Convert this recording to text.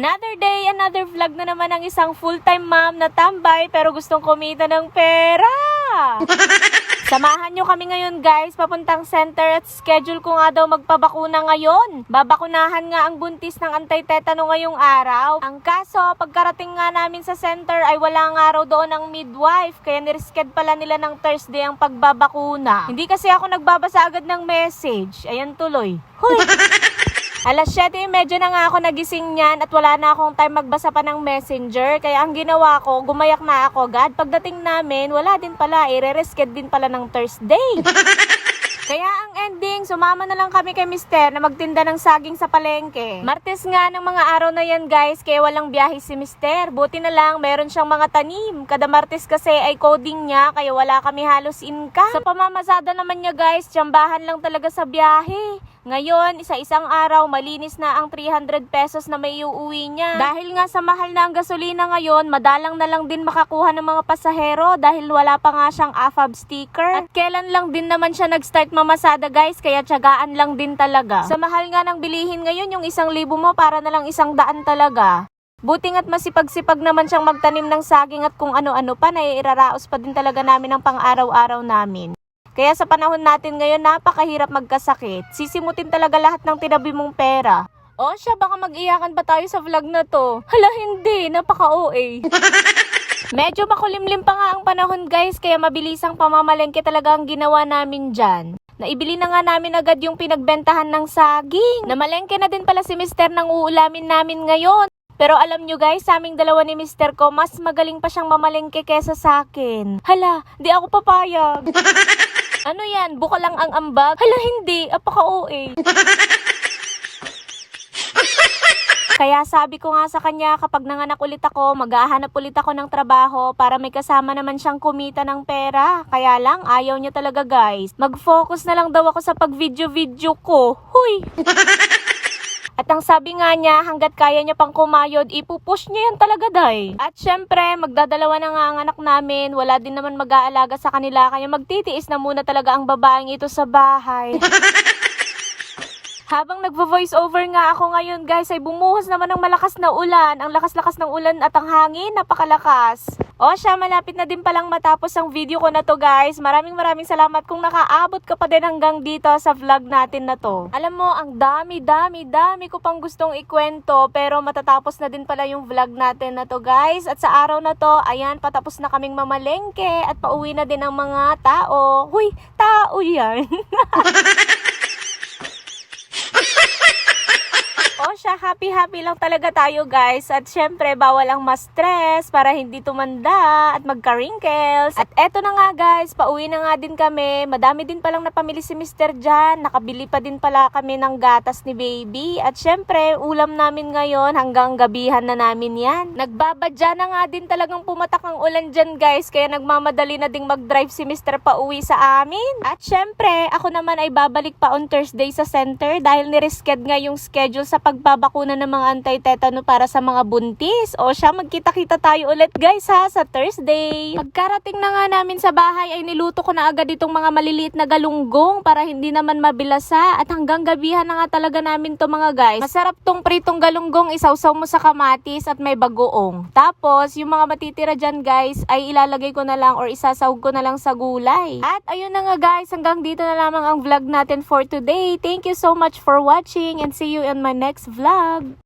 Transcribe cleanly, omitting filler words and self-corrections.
Another day, another vlog na naman ng isang full-time mom na tambay pero gustong kumita ng pera. Samahan nyo kami ngayon guys, papuntang center at schedule ko nga daw magpabakuna ngayon. Babakunahan nga ang buntis ng anti-tetano ngayong araw. Ang kaso, pagkarating nga namin sa center ay wala nga raw doon ang midwife, kaya nireschedule pala nila ng Thursday ang pagbabakuna. Hindi kasi ako nagbabasa agad ng message. Ayan tuloy. Huy! Alas 7:30 na nga ako nagising niyan at wala na akong time magbasa pa ng messenger. Kaya ang ginawa ko, gumayak na ako agad. Pagdating namin, wala din pala. Re-reschedule din pala ng Thursday. Kaya ang ending, sumama na lang kami kay Mister na magtinda ng saging sa palengke. Martes nga ng mga araw na yan guys, kaya walang biyahe si Mister. Buti na lang, meron siyang mga tanim. Kada Martes kasi ay coding niya, kaya wala kami halos income. Sa pamamasada naman niya guys, tiyambahan lang talaga sa biyahe. Ngayon, isa-isang araw, malinis na ang 300 pesos na may iuwi niya. Dahil nga sa mahal na ang gasolina ngayon, madalang na lang din makakuha ng mga pasahero dahil wala pa nga siyang AFAB sticker. At kailan lang din naman siya nag-start mamasada guys, kaya tiyagaan lang din talaga. Sa mahal nga ng bilihin ngayon, yung 1,000 mo para na lang 100 talaga. Buti nga't masipag-sipag naman siyang magtanim ng saging at kung ano-ano pa, naiiraraos pa din talaga namin ang pang-araw-araw namin. Kaya sa panahon natin ngayon, napakahirap magkasakit. Sisimutin talaga lahat ng tinabi mong pera. O siya, baka mag-iyakan ba tayo sa vlog na to? Hala, hindi. Napaka-OA. Medyo makulimlim pa nga ang panahon guys, kaya mabilisang pamamalengke talaga ang ginawa namin dyan. Naibili na nga namin agad yung pinagbentahan ng saging. Namalengke na din pala si Mister ng uulamin namin ngayon. Pero alam nyo guys, sa aming dalawa ni Mister ko, mas magaling pa siyang mamalengke kesa sa akin. Hala, di ako papayag. Ano yan? Buka lang ang ambag? Hala, hindi. Apaka-OA. Kaya sabi ko nga sa kanya, kapag nanganak ulit ako, maghahanap ulit ako ng trabaho para may kasama naman siyang kumita ng pera. Kaya lang, ayaw niya talaga guys. Mag-focus na lang daw ako sa pag-video-video ko. Huy! At ang sabi nga niya, hanggat kaya niya pang kumayod, ipupush niya yan talaga day. At syempre, magdadalawa na nga ang anak namin, wala din naman mag-aalaga sa kanila, kaya magtitiis na muna talaga ang babaeng ito sa bahay. Habang nagvo-voice over nga ako ngayon guys, ay bumuhos naman ng malakas na ulan. Ang lakas-lakas ng ulan at ang hangin, napakalakas. O siya, malapit na din palang matapos ang video ko na to guys. Maraming salamat kung nakaabot ka pa din hanggang dito sa vlog natin na to. Alam mo, ang dami ko pang gustong ikwento, pero matatapos na din pala yung vlog natin na to guys. At sa araw na to, ayan, patapos na kaming mamalengke at pauwi na din ang mga tao. Huy, tao yan. O siya, happy lang talaga tayo guys. At syempre, bawal ang ma-stress para hindi tumanda at magka-wrinkles. At eto na nga guys, pauwi na nga din kami. Madami din palang napamili si Mister dyan. Nakabili pa din pala kami ng gatas ni baby. At syempre, ulam namin ngayon hanggang gabihan na namin yan. Nagbabadya na nga din talagang pumatak ang ulan dyan guys. Kaya nagmamadali na ding mag-drive si Mister pauwi sa amin. At syempre, ako naman ay babalik pa on Thursday sa center dahil nireschedule nga yung schedule sa pagbabakuna ng mga anti-tetano para sa mga buntis. O siya, magkita-kita tayo ulit guys ha, sa Thursday. Pagkarating na nga namin sa bahay ay niluto ko na agad itong mga maliliit na galunggong para hindi naman mabilasa. At hanggang gabihan na nga talaga namin to mga guys. Masarap tong pritong galunggong, isawsaw mo sa kamatis at may bagoong. Tapos, yung mga matitira dyan guys ay ilalagay ko na lang or isasawag ko na lang sa gulay. At ayun na nga guys, hanggang dito na lamang ang vlog natin for today. Thank you so much for watching and see you in my next vlog.